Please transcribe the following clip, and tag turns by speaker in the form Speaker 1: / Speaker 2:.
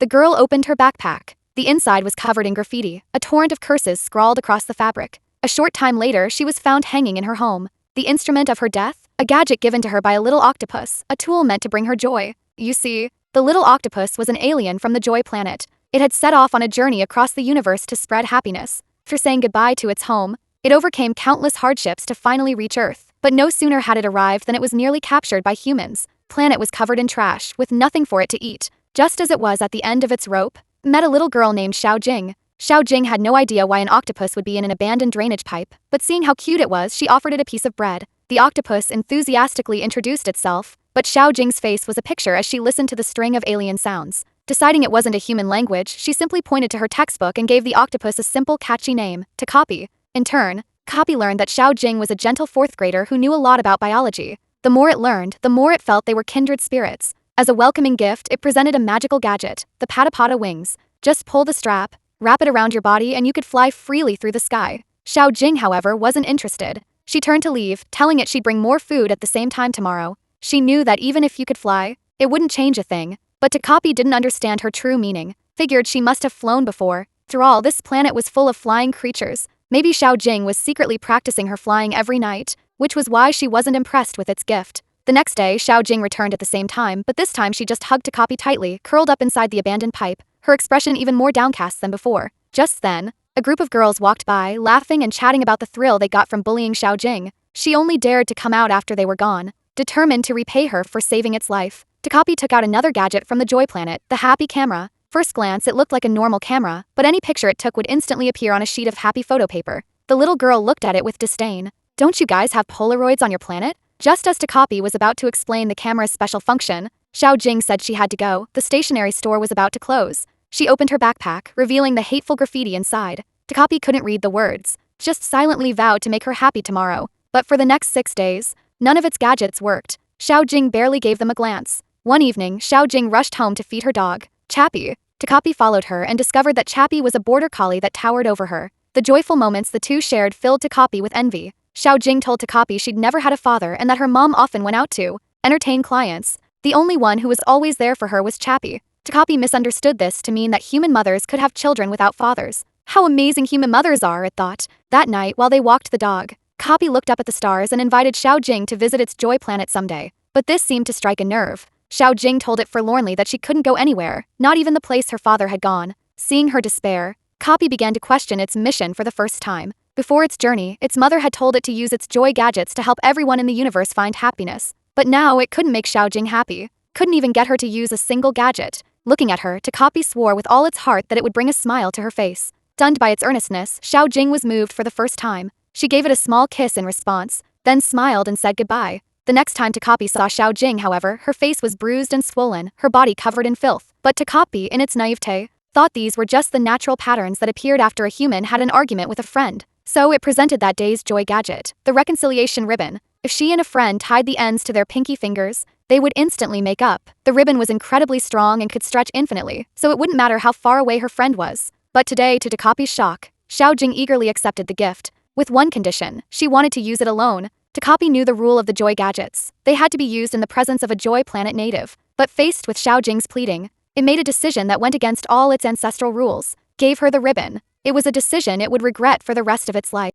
Speaker 1: The girl opened her backpack. The inside was covered in graffiti, a torrent of curses scrawled across the fabric. A short time later, she was found hanging in her home. The instrument of her death? A gadget given to her by a little octopus, a tool meant to bring her joy. You see, the little octopus was an alien from the Joy Planet. It had set off on a journey across the universe to spread happiness. After saying goodbye to its home, it overcame countless hardships to finally reach Earth. But no sooner had it arrived than it was nearly captured by humans. The planet was covered in trash, with nothing for it to eat. Just as it was at the end of its rope, met a little girl named Xiaojing. Xiaojing had no idea why an octopus would be in an abandoned drainage pipe, but seeing how cute it was, she offered it a piece of bread. The octopus enthusiastically introduced itself, but Xiaojing's face was a picture as she listened to the string of alien sounds. Deciding it wasn't a human language, she simply pointed to her textbook and gave the octopus a simple, catchy name, Takopi. In turn, Takopi learned that Xiaojing was a gentle fourth grader who knew a lot about biology. The more it learned, the more it felt they were kindred spirits. As a welcoming gift, it presented a magical gadget, the Patapata wings. Just pull the strap, wrap it around your body, and you could fly freely through the sky. Xiaojing, however, wasn't interested. She turned to leave, telling it she'd bring more food at the same time tomorrow. She knew that even if you could fly, it wouldn't change a thing. But Takopi didn't understand her true meaning. Figured she must have flown before. After all, this planet was full of flying creatures. Maybe Xiaojing was secretly practicing her flying every night, which was why she wasn't impressed with its gift. The next day, Xiaojing returned at the same time, but this time she just hugged Takopi tightly, curled up inside the abandoned pipe, her expression even more downcast than before. Just then, a group of girls walked by, laughing and chatting about the thrill they got from bullying Xiaojing. She only dared to come out after they were gone, determined to repay her for saving its life. Takopi took out another gadget from the Joy Planet, the Happy Camera. First glance, it looked like a normal camera, but any picture it took would instantly appear on a sheet of happy photo paper. The little girl looked at it with disdain. Don't you guys have Polaroids on your planet? Just as Takopi was about to explain the camera's special function, Xiaojing said she had to go. The stationery store was about to close. She opened her backpack, revealing the hateful graffiti inside. Takopi couldn't read the words, just silently vowed to make her happy tomorrow. But for the next 6 days, none of its gadgets worked. Xiaojing barely gave them a glance. One evening, Xiaojing rushed home to feed her dog, Chappie. Takopi followed her and discovered that Chappie was a border collie that towered over her. The joyful moments the two shared filled Takopi with envy. Xiaojing told Takopi she'd never had a father and that her mom often went out to entertain clients. The only one who was always there for her was Chappie. Takopi misunderstood this to mean that human mothers could have children without fathers. How amazing human mothers are, it thought. That night, while they walked the dog, Takopi looked up at the stars and invited Xiaojing to visit its Joy Planet someday. But this seemed to strike a nerve. Xiaojing told it forlornly that she couldn't go anywhere, not even the place her father had gone. Seeing her despair, Takopi began to question its mission for the first time. Before its journey, its mother had told it to use its joy gadgets to help everyone in the universe find happiness. But now it couldn't make Xiaojing happy. Couldn't even get her to use a single gadget. Looking at her, Takopi swore with all its heart that it would bring a smile to her face. Stunned by its earnestness, Xiaojing was moved for the first time. She gave it a small kiss in response, then smiled and said goodbye. The next time Takopi saw Xiaojing, however, her face was bruised and swollen, her body covered in filth. But Takopi, in its naivete, thought these were just the natural patterns that appeared after a human had an argument with a friend. So it presented that day's joy gadget, the reconciliation ribbon. If she and a friend tied the ends to their pinky fingers, they would instantly make up. The ribbon was incredibly strong and could stretch infinitely, so it wouldn't matter how far away her friend was. But today, to Takopi's shock, Xiaojing eagerly accepted the gift. With one condition, she wanted to use it alone. Takopi knew the rule of the joy gadgets. They had to be used in the presence of a Joy Planet native. But faced with Xiaojing's pleading, it made a decision that went against all its ancestral rules. Gave her the ribbon. It was a decision it would regret for the rest of its life.